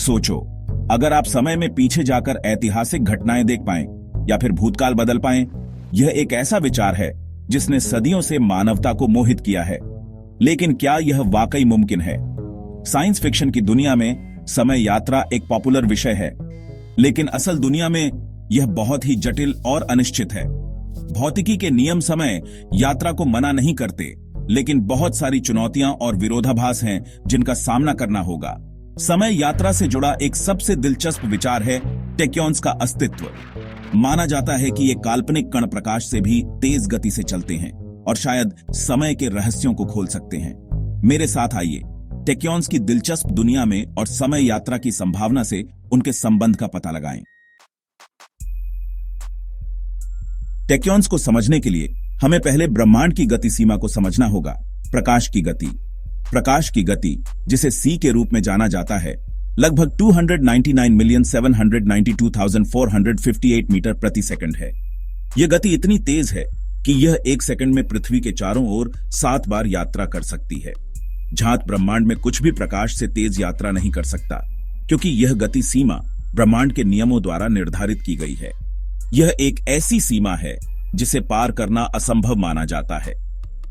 सोचो, अगर आप समय में पीछे जाकर ऐतिहासिक घटनाएं देख पाएं या फिर भूतकाल बदल पाएं, यह एक ऐसा विचार है जिसने सदियों से मानवता को मोहित किया है। लेकिन क्या यह वाकई मुमकिन है? साइंस फिक्शन की दुनिया में समय यात्रा एक पॉपुलर विषय है, लेकिन असल दुनिया में यह बहुत ही जटिल और अनिश्चित है। भौतिकी के नियम समय यात्रा को मना नहीं करते, लेकिन बहुत सारी चुनौतियां और विरोधाभास हैं जिनका सामना करना होगा। समय यात्रा से जुड़ा एक सबसे दिलचस्प विचार है टेक्योन्स का अस्तित्व। माना जाता है कि ये काल्पनिक कण प्रकाश से भी तेज गति से चलते हैं और शायद समय के रहस्यों को खोल सकते हैं। मेरे साथ आइए टेक्योन्स की दिलचस्प दुनिया में और समय यात्रा की संभावना से उनके संबंध का पता लगाएं। टेक्योन्स को समझने के लिए हमें पहले ब्रह्मांड की गति सीमा को समझना होगा। प्रकाश की गति, जिसे c के रूप में जाना जाता है, लगभग 299,792,458 मीटर प्रति सेकंड है। यह गति इतनी तेज है कि यह एक सेकंड में पृथ्वी के चारों ओर 7 बार यात्रा कर सकती है। जहां ब्रह्मांड में कुछ भी प्रकाश से तेज यात्रा नहीं कर सकता, क्योंकि यह गति सीमा ब्रह्मांड के नियमों द्वारा निर्धारित की गई है। यह एक ऐसी सीमा है जिसे पार करना असंभव माना जाता है,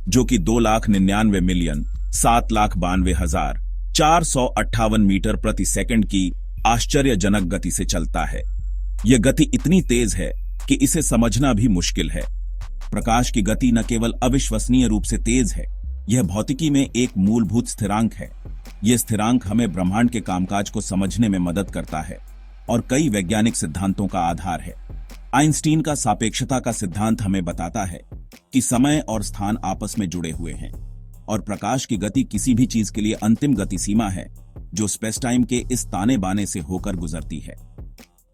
जो कि 2,99,792,458 मीटर प्रति सेकंड की आश्चर्यजनक गति से चलता है। यह गति इतनी तेज है कि इसे समझना भी मुश्किल है। प्रकाश की गति न केवल अविश्वसनीय रूप से तेज है, यह भौतिकी में एक मूलभूत स्थिरांक है। यह स्थिरांक हमें ब्रह्मांड के कामकाज को समझने में मदद करता है और कई वैज्ञानिक सिद्धांतों का आधार है। आइंस्टीन का सापेक्षता का सिद्धांत हमें बताता है कि समय और स्थान आपस में जुड़े हुए हैं और प्रकाश की गति किसी भी चीज के लिए अंतिम गति सीमा है जो स्पेस टाइम के इस ताने बाने से होकर गुजरती है।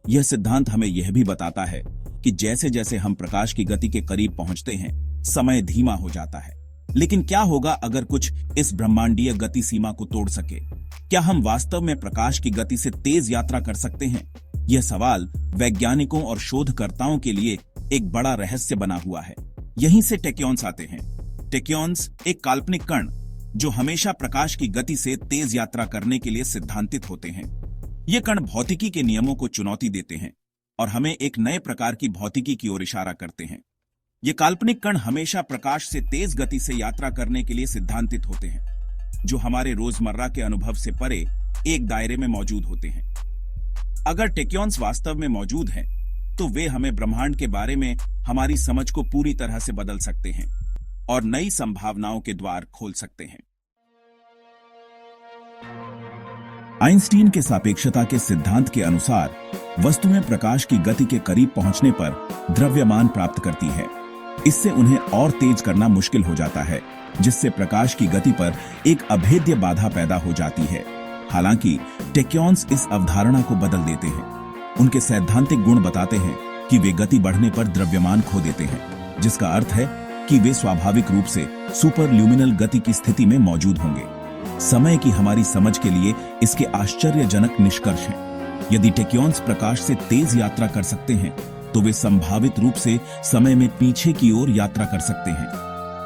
यह सिद्धांत हमें यह भी बताता है कि जैसे जैसे हम प्रकाश की गति के करीब पहुंचते हैं, समय धीमा हो जाता है। लेकिन क्या होगा अगर कुछ इस ब्रह्मांडीय गति सीमा को तोड़ सके? क्या हम वास्तव में प्रकाश की गति से तेज यात्रा कर सकते हैं? यह सवाल वैज्ञानिकों और शोधकर्ताओं के लिए एक बड़ा रहस्य बना हुआ है। यहीं से टेक्योन्स आते हैं। टेक्योन्स एक काल्पनिक कण जो हमेशा प्रकाश की गति से तेज यात्रा करने के लिए सिद्धांतित होते हैं। ये कण भौतिकी के नियमों को चुनौती देते हैं और हमें एक नए प्रकार की भौतिकी की ओर इशारा करते हैं। ये काल्पनिक कण हमेशा प्रकाश से तेज गति से यात्रा करने के लिए सिद्धांतित होते हैं, जो हमारे रोजमर्रा के अनुभव से परे एक दायरे में मौजूद होते हैं। अगर टेक्योन्स वास्तव में मौजूद हैं, तो वे हमें ब्रह्मांड के बारे में हमारी समझ को पूरी तरह से बदल सकते हैं और नई संभावनाओं के द्वार खोल सकते हैं। आइंस्टीन के सापेक्षता के सिद्धांत के अनुसार वस्तुएं प्रकाश की गति के करीब पहुंचने पर द्रव्यमान प्राप्त करती है। इससे उन्हें और तेज करना मुश्किल हो जाता है, जिससे प्रकाश की गति पर एक अभेद्य बाधा पैदा हो जाती है। हालांकि टेक्योन्स इस अवधारणा को बदल देते हैं। उनके सैद्धांतिक गुण बताते हैं कि वे गति बढ़ने पर द्रव्यमान खो देते हैं, जिसका अर्थ है कि वे स्वाभाविक रूप से सुपरल्यूमिनल गति की स्थिति में मौजूद होंगे। समय की हमारी समझ के लिए इसके आश्चर्यजनक निष्कर्ष हैं। यदि टेक्योन्स प्रकाश से तेज यात्रा कर सकते हैं, तो वे संभावित रूप से समय में पीछे की ओर यात्रा कर सकते हैं।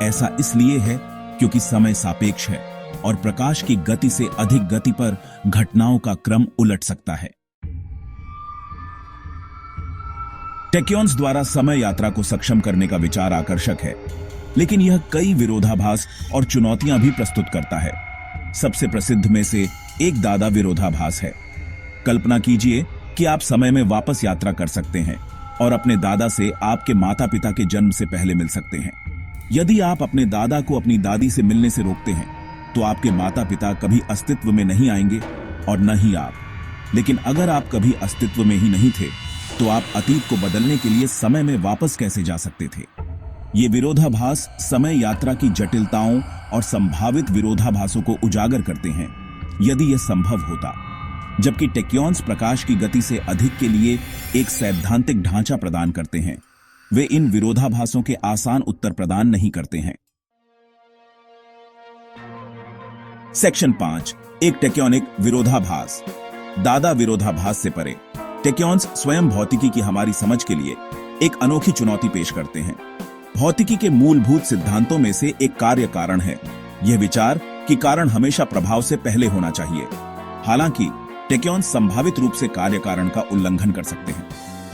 ऐसा इसलिए है क्योंकि समय सापेक्ष है और प्रकाश की गति से अधिक गति पर घटनाओं का क्रम उलट सकता है। टेक्योन्स द्वारा समय यात्रा को सक्षम करने का विचार आकर्षक है, लेकिन यह कई विरोधाभास और चुनौतियां भी प्रस्तुत करता है। सबसे प्रसिद्ध में से एक दादा विरोधाभास है। कल्पना कीजिए कि आप समय में वापस यात्रा कर सकते हैं और अपने दादा से आपके माता पिता के जन्म से पहले मिल सकते हैं। यदि आप अपने दादा को अपनी दादी से मिलने से रोकते हैं, तो आपके माता पिता कभी अस्तित्व में नहीं आएंगे और न ही आप। लेकिन अगर आप कभी अस्तित्व में ही नहीं थे, तो आप अतीत को बदलने के लिए समय में वापस कैसे जा सकते थे? ये विरोधाभास समय यात्रा की जटिलताओं और संभावित विरोधाभासों को उजागर करते हैं, यदि यह संभव होता। जबकि टेक्योन्स प्रकाश की गति से अधिक के लिए एक सैद्धांतिक ढांचा प्रदान करते हैं, वे इन विरोधाभासों के आसान उत्तर प्रदान नहीं करते हैं। सेक्शन 5, एक टेक्योनिक विरोधाभास। दादा विरोधाभास से परे, टेक्योन्स स्वयं भौतिकी की हमारी समझ के लिए एक अनोखी चुनौती पेश करते हैं। भौतिकी के मूलभूत सिद्धांतों में से एक कार्य कारण है। यह विचार कि कारण हमेशा प्रभाव से पहले होना चाहिए। हालांकि टेक्योन्स संभावित रूप से कार्य कारण का उल्लंघन कर सकते हैं।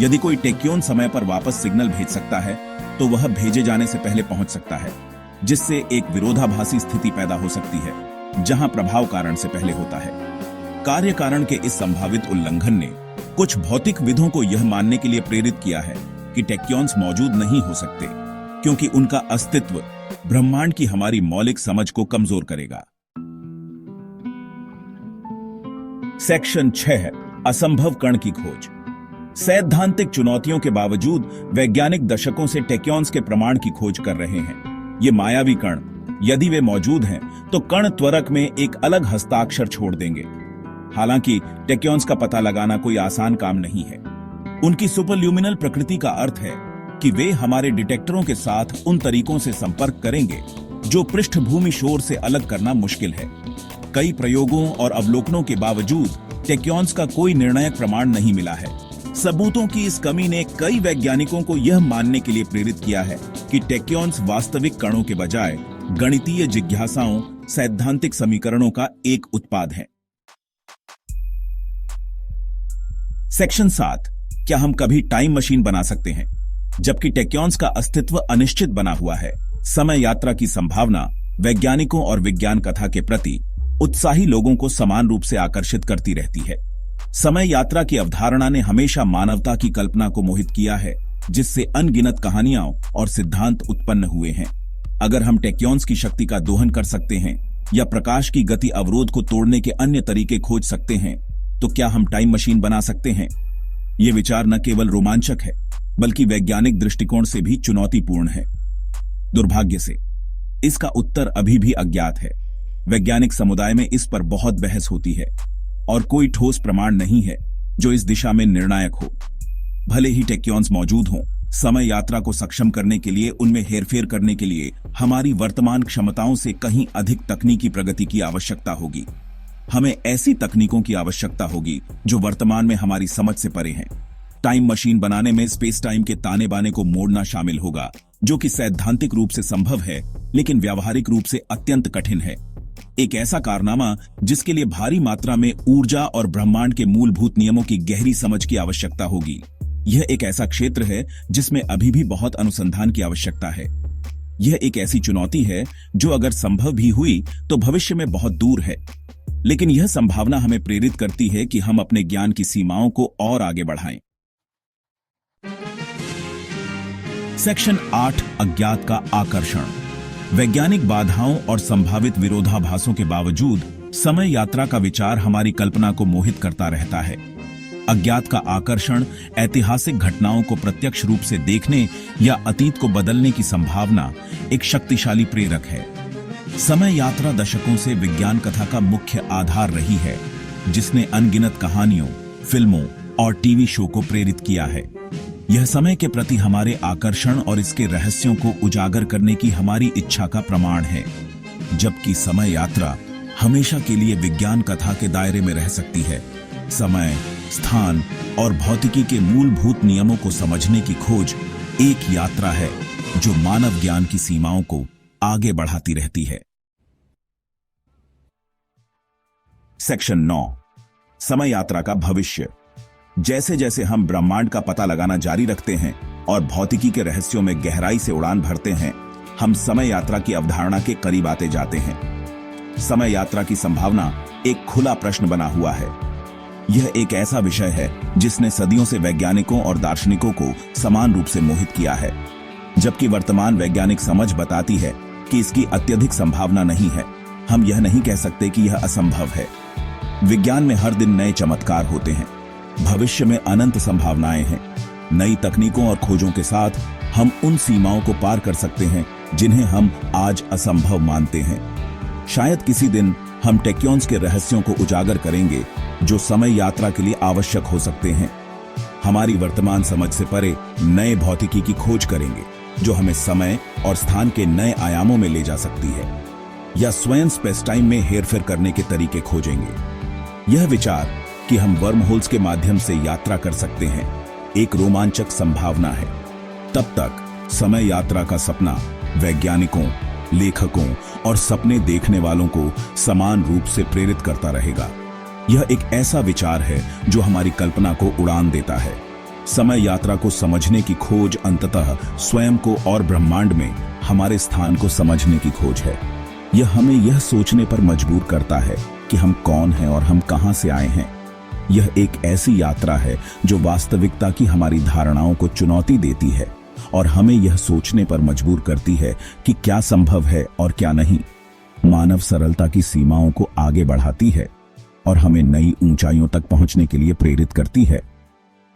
यदि कोई टेक्योन समय पर वापस सिग्नल भेज सकता है तो वह भेजे जाने से पहले पहुंच सकता है, जिससे एक विरोधाभासी स्थिति पैदा हो सकती है जहां प्रभाव कारण से पहले होता है। कार्य कारण के इस संभावित उल्लंघन ने कुछ भौतिकविदों को यह मानने के लिए प्रेरित किया है कि टेक्योन्स मौजूद नहीं हो सकते, क्योंकि उनका अस्तित्व ब्रह्मांड की हमारी मौलिक समझ को कमजोर करेगा। सेक्शन 6, असंभव कण की खोज। सैद्धांतिक चुनौतियों के बावजूद वैज्ञानिक दशकों से टेक्योन्स के प्रमाण की खोज कर रहे हैं। ये मायावी कण, यदि वे मौजूद हैं, तो कण त्वरक में एक अलग हस्ताक्षर छोड़ देंगे। हालांकि टेक्योन्स का पता लगाना कोई आसान काम नहीं है। उनकी सुपरल्यूमिनल प्रकृति का अर्थ है कि वे हमारे डिटेक्टरों के साथ उन तरीकों से संपर्क करेंगे जो पृष्ठभूमि शोर से अलग करना मुश्किल है। कई प्रयोगों और अवलोकनों के बावजूद टेक्योन्स का कोई निर्णायक प्रमाण नहीं मिला है। सबूतों की इस कमी ने कई वैज्ञानिकों को यह मानने के लिए प्रेरित किया है कि टेक्योन्स वास्तविक कणों के बजाय गणितीय जिज्ञासाओं, सैद्धांतिक समीकरणों का एक उत्पाद है। सेक्शन 7, क्या हम कभी टाइम मशीन बना सकते हैं? जबकि टेक्योन्स का अस्तित्व अनिश्चित बना हुआ है, समय यात्रा की संभावना वैज्ञानिकों और विज्ञान कथा के प्रति उत्साही लोगों को समान रूप से आकर्षित करती रहती है। समय यात्रा की अवधारणा ने हमेशा मानवता की कल्पना को मोहित किया है, जिससे अनगिनत कहानियां और सिद्धांत उत्पन्न हुए हैं। अगर हम टेक्योन्स की शक्ति का दोहन कर सकते हैं या प्रकाश की गति अवरोध को तोड़ने के अन्य तरीके खोज सकते हैं, तो क्या हम टाइम मशीन बना सकते हैं? यह विचार न केवल रोमांचक है, बल्कि वैज्ञानिक दृष्टिकोण से भी चुनौतीपूर्ण है। दुर्भाग्य से इसका उत्तर अभी भी अज्ञात है। वैज्ञानिक समुदाय में इस पर बहुत बहस होती है और कोई ठोस प्रमाण नहीं है जो इस दिशा में निर्णायक हो। भले ही टेक्योन्स मौजूद हों, समय यात्रा को सक्षम करने के लिए, उनमें हेरफेर करने के लिए हमारी वर्तमान क्षमताओं से कहीं अधिक तकनीकी प्रगति की आवश्यकता होगी। हमें ऐसी तकनीकों की आवश्यकता होगी जो वर्तमान में हमारी समझ से परे हैं। टाइम मशीन बनाने में स्पेस टाइम के ताने बाने को मोड़ना शामिल होगा, जो कि सैद्धांतिक रूप से संभव है लेकिन व्यावहारिक रूप से अत्यंत कठिन है। एक ऐसा कारनामा जिसके लिए भारी मात्रा में ऊर्जा और ब्रह्मांड के मूलभूत नियमों की गहरी समझ की आवश्यकता होगी। यह एक ऐसा क्षेत्र है जिसमें अभी भी बहुत अनुसंधान की आवश्यकता है। यह एक ऐसी चुनौती है जो अगर संभव भी हुई तो भविष्य में बहुत दूर है, लेकिन यह संभावना हमें प्रेरित करती है कि हम अपने ज्ञान की सीमाओं को और आगे बढ़ाएं। सेक्शन 8, अज्ञात का आकर्षण। वैज्ञानिक बाधाओं और संभावित विरोधाभासों के बावजूद समय यात्रा का विचार हमारी कल्पना को मोहित करता रहता है। अज्ञात का आकर्षण ऐतिहासिक घटनाओं को प्रत्यक्ष रूप से देखने या अतीत को बदलने की संभावना एक शक्तिशाली प्रेरक है। समय यात्रा दशकों से विज्ञान कथा का मुख्य आधार रही है, जिसने अनगिनत कहानियों, फिल्मों और टीवी शो को प्रेरित किया है। यह समय के प्रति हमारे आकर्षण और इसके रहस्यों को उजागर करने की हमारी इच्छा का प्रमाण है। जबकि समय यात्रा हमेशा के लिए विज्ञान कथा के दायरे में रह सकती है, समय, स्थान और भौतिकी के मूलभूत नियमों को समझने की खोज एक यात्रा है जो मानव ज्ञान की सीमाओं को आगे बढ़ाती रहती है। सेक्शन 9, समय यात्रा का भविष्य। जैसे जैसे हम ब्रह्मांड का पता लगाना जारी रखते हैं और भौतिकी के रहस्यों में गहराई से उड़ान भरते हैं, हम समय यात्रा की अवधारणा के करीब आते जाते हैं। समय यात्रा की संभावना एक खुला प्रश्न बना हुआ है। यह एक ऐसा विषय है जिसने सदियों से वैज्ञानिकों और दार्शनिकों को समान रूप से मोहित किया है। जबकि वर्तमान वैज्ञानिक समझ बताती है कि इसकी अत्यधिक संभावना नहीं है, हम यह नहीं कह सकते कि यह असंभव है। विज्ञान में हर दिन नए चमत्कार होते हैं। भविष्य में अनंत संभावनाएं हैं। नई तकनीकों और खोजों के साथ हम उन सीमाओं को पार कर सकते हैं जिन्हें हम आज असंभव मानते हैं। शायद किसी दिन हम टेक्योन्स के रहस्यों को उजागर करेंगे जो समय यात्रा के लिए आवश्यक हो सकते हैं। हमारी वर्तमान समझ से परे नए भौतिकी की खोज करेंगे जो हमें समय और स्थान के नए आयामों में ले जा सकती है, या स्वयं स्पेस टाइम में हेरफेर करने के तरीके खोजेंगे। यह विचार कि हम वर्म होल्स के माध्यम से यात्रा कर सकते हैं एक रोमांचक संभावना है। तब तक समय यात्रा का सपना वैज्ञानिकों, लेखकों और सपने देखने वालों को समान रूप से प्रेरित करता रहेगा। यह एक ऐसा विचार है जो हमारी कल्पना को उड़ान देता है। समय यात्रा को समझने की खोज अंततः स्वयं को और ब्रह्मांड में हमारे स्थान को समझने की खोज है। यह हमें यह सोचने पर मजबूर करता है कि हम कौन हैं और हम कहां से आए हैं। यह एक ऐसी यात्रा है जो वास्तविकता की हमारी धारणाओं को चुनौती देती है और हमें यह सोचने पर मजबूर करती है कि क्या संभव है और क्या नहीं। मानव सरलता की सीमाओं को आगे बढ़ाती है और हमें नई ऊंचाइयों तक पहुंचने के लिए प्रेरित करती है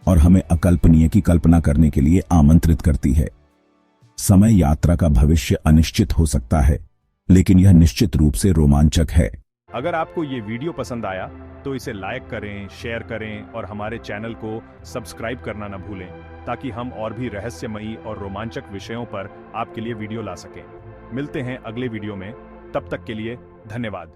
और हमें अकल्पनीय की कल्पना करने के लिए आमंत्रित करती है। समय यात्रा का भविष्य अनिश्चित हो सकता है, लेकिन यह निश्चित रूप से रोमांचक है। अगर आपको ये वीडियो पसंद आया तो इसे लाइक करें, शेयर करें और हमारे चैनल को सब्सक्राइब करना न भूलें, ताकि हम और भी रहस्यमयी और रोमांचक विषयों पर आपके लिए वीडियो ला सकें। मिलते हैं अगले वीडियो में, तब तक के लिए धन्यवाद।